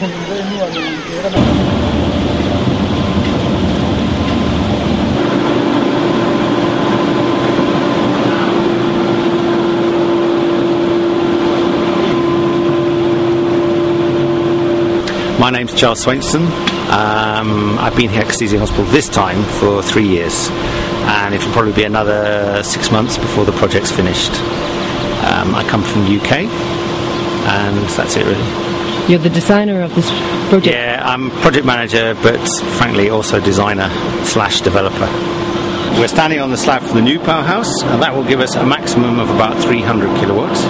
My name's Charles Swainson. I've been here at Kisiizi Hospital this time for 3 years, and it'll probably be another 6 months before the project's finished. I come from the UK, and that's it really. You're the designer of this project? Yeah, I'm project manager, but frankly also designer / developer. We're standing on the slab for the new powerhouse, and that will give us a maximum of about 300 kilowatts.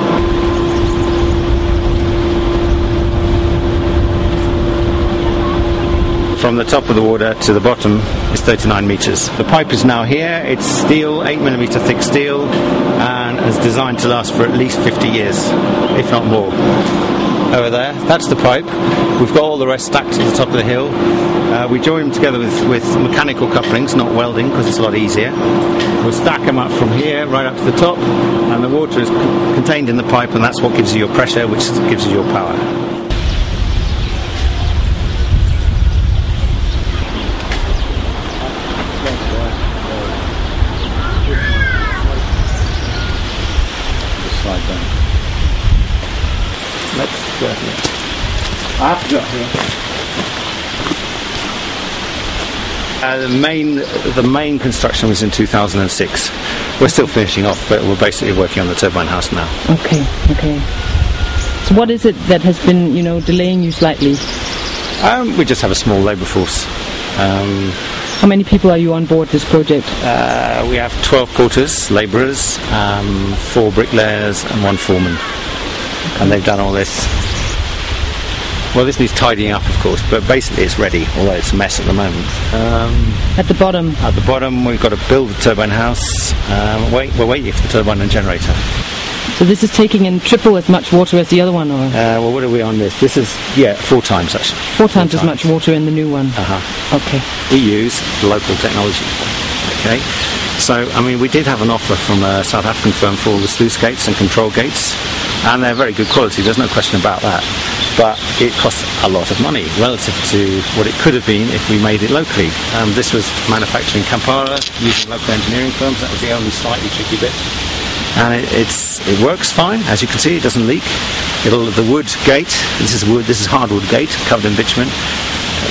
From the top of the water to the bottom is 39 metres. The pipe is now here. It's steel, 8mm thick steel, and is designed to last for at least 50 years, if not more. Over there, that's the pipe. We've got all the rest stacked to the top of the hill. We join them together with mechanical couplings, not welding, because it's a lot easier. We'll stack them up from here right up to the top, and the water is contained in the pipe, and that's what gives you your pressure, which gives you your power. Let's go here. I have to go here. The main construction was in 2006. We're still finishing off, but we're basically working on the turbine house now. Okay. So what is it that has been, delaying you slightly? We just have a small labour force. How many people are you on board this project? We have 12 porters, labourers, 4 bricklayers and 1 foreman. And they've done all this. Well, this needs tidying up, of course, but basically it's ready, although it's a mess at the moment. At the bottom? At the bottom, we've got to build the turbine house. We're waiting for the turbine and generator. So this is taking in triple as much water as the other one, or? Well, what are we on this? This is, 4 times actually. 4 times as much water in the new one? Okay. We use local technology. Okay. So, we did have an offer from a South African firm for all the sluice gates and control gates, and they're very good quality, there's no question about that. But it costs a lot of money relative to what it could have been if we made it locally. This was manufactured in Kampala using local engineering firms. That was the only slightly tricky bit. And it works fine, as you can see. It doesn't leak. The wood gate, this is wood, this is hardwood gate covered in bitumen.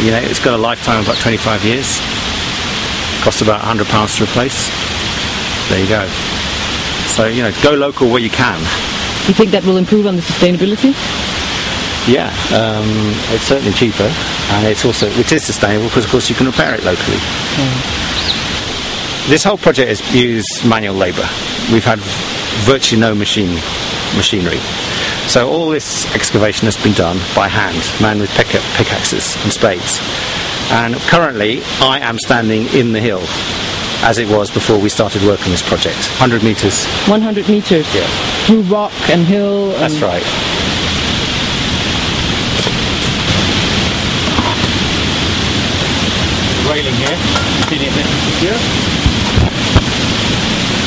It's got a lifetime of about 25 years. Costs about £100 to replace. There you go. So go local where you can. Do you think that will improve on the sustainability? Yeah, it's certainly cheaper, and it is sustainable because, of course, you can repair it locally. This whole project has used manual labour. We've had virtually no machinery. So all this excavation has been done by hand, man with pickaxes and spades. And currently, I am standing in the hill, as it was before we started work on this project. 100 metres. 100 metres? Yeah. Through rock and hill? That's right. Railing here,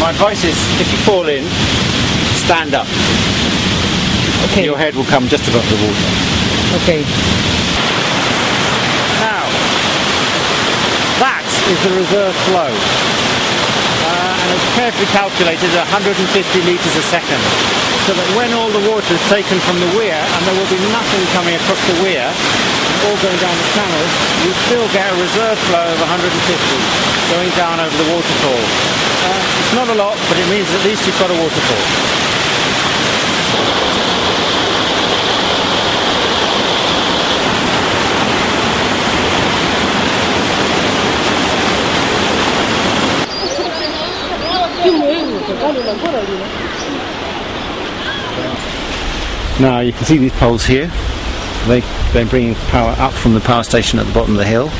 My advice is, if you fall in, stand up. Okay. Your head will come just above the water. Okay. Now, that is the reserve flow. And it's carefully calculated at 150 litres a second. So that when all the water is taken from the weir, and there will be nothing coming across the weir, all going down the channel, you still get a reserve flow of 150 going down over the waterfall. It's not a lot, but it means at least you've got a waterfall. Now you can see these poles here. They're bringing power up from the power station at the bottom of the hill,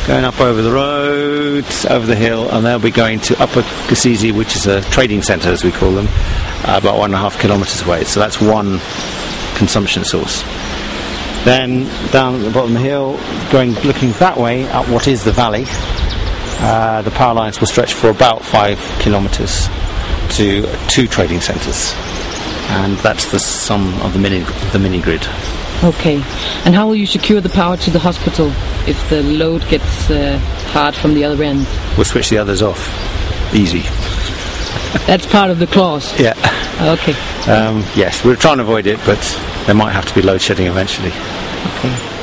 going up over the road, over the hill, and they'll be going to Upper Kisiizi, which is a trading centre, as we call them, about 1.5 kilometres away. So that's one consumption source. Then down at the bottom of the hill, looking that way up what is the valley, the power lines will stretch for about 5 kilometres to 2 trading centres, and that's the sum of the mini-grid. Okay. And how will you secure the power to the hospital if the load gets hard from the other end? We'll switch the others off. Easy. That's part of the clause? Yeah. Okay. Yes, we're trying to avoid it, but there might have to be load shedding eventually. Okay.